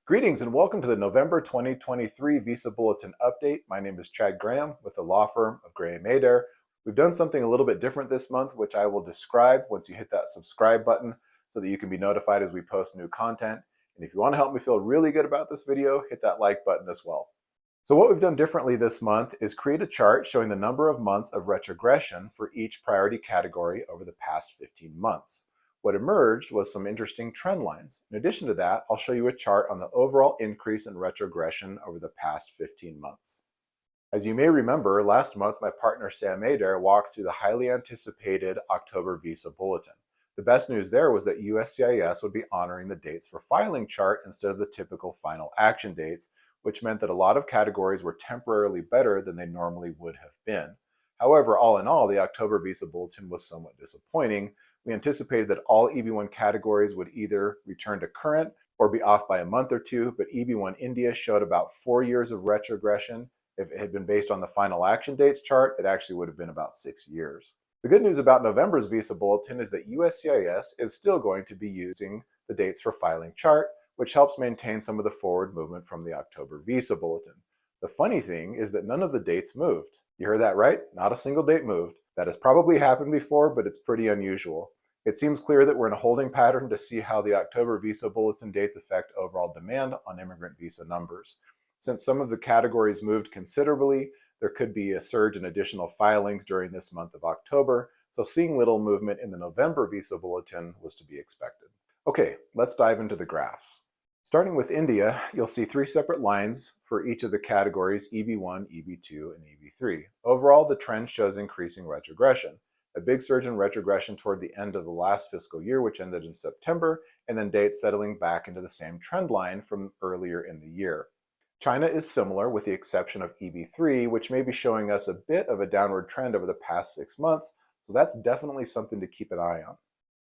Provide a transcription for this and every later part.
Greetings and welcome to the November 2023 Visa Bulletin update. My name is Chad Graham with the law firm of Graham Adair. We've done something a little bit different this month, which I will describe once you hit that subscribe button so that you can be notified as we post new content. And if you want to help me feel really good about this video, hit that like button as well. So what we've done differently this month is create a chart showing the number of months of retrogression for each priority category over the past 15 months. What emerged was some interesting trend lines. In addition to that, I'll show you a chart on the overall increase in retrogression over the past 15 months. As you may remember, last month my partner Sam Adair walked through the highly anticipated October Visa Bulletin. The best news there was that USCIS would be honoring the dates for filing chart instead of the typical final action dates, which meant that a lot of categories were temporarily better than they normally would have been. However, all in all, the October Visa Bulletin was somewhat disappointing. We anticipated that all EB1 categories would either return to current or be off by a month or two, but EB1 India showed about 4 years of retrogression. If it had been based on the final action dates chart, it actually would have been about 6 years. The good news about November's Visa Bulletin is that USCIS is still going to be using the dates for filing chart, which helps maintain some of the forward movement from the October Visa Bulletin. The funny thing is that none of the dates moved. You heard that right? Not a single date moved. That has probably happened before, but it's pretty unusual. It seems clear that we're in a holding pattern to see how the October Visa Bulletin dates affect overall demand on immigrant visa numbers. Since some of the categories moved considerably, there could be a surge in additional filings during this month of October, so seeing little movement in the November Visa Bulletin was to be expected. Okay, let's dive into the graphs. Starting with India, you'll see 3 separate lines for each of the categories EB1, EB2, and EB3. Overall, the trend shows increasing retrogression. A big surge in retrogression toward the end of the last fiscal year, which ended in September, and then dates settling back into the same trend line from earlier in the year. China is similar with the exception of EB3, which may be showing us a bit of a downward trend over the past 6 months, so that's definitely something to keep an eye on.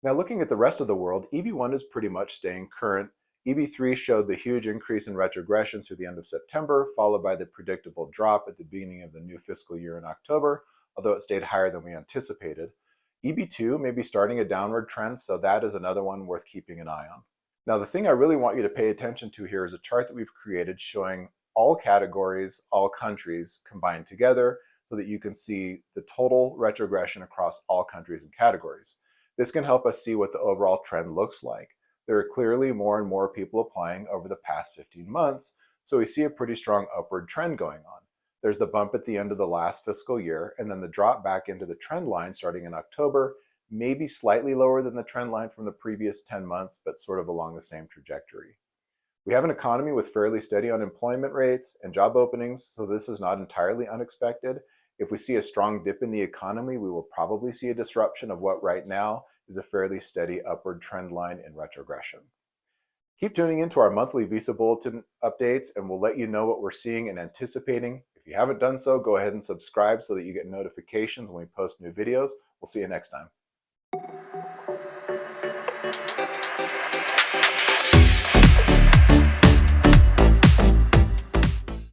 Now looking at the rest of the world, EB1 is pretty much staying current. EB3 showed the huge increase in retrogression through the end of September, followed by the predictable drop at the beginning of the new fiscal year in October, although it stayed higher than we anticipated. EB2 may be starting a downward trend, so that is another one worth keeping an eye on. Now, the thing I really want you to pay attention to here is a chart that we've created showing all categories, all countries combined together so that you can see the total retrogression across all countries and categories. This can help us see what the overall trend looks like. There are clearly more and more people applying over the past 15 months, so we see a pretty strong upward trend going on. There's the bump at the end of the last fiscal year, and then the drop back into the trend line starting in October, maybe slightly lower than the trend line from the previous 10 months, but sort of along the same trajectory. We have an economy with fairly steady unemployment rates and job openings, so this is not entirely unexpected. If we see a strong dip in the economy, we will probably see a disruption of what right now is a fairly steady upward trend line in retrogression. Keep tuning into our monthly Visa Bulletin updates and we'll let you know what we're seeing and anticipating. If you haven't done so, go ahead and subscribe so that you get notifications when we post new videos. We'll see you next time.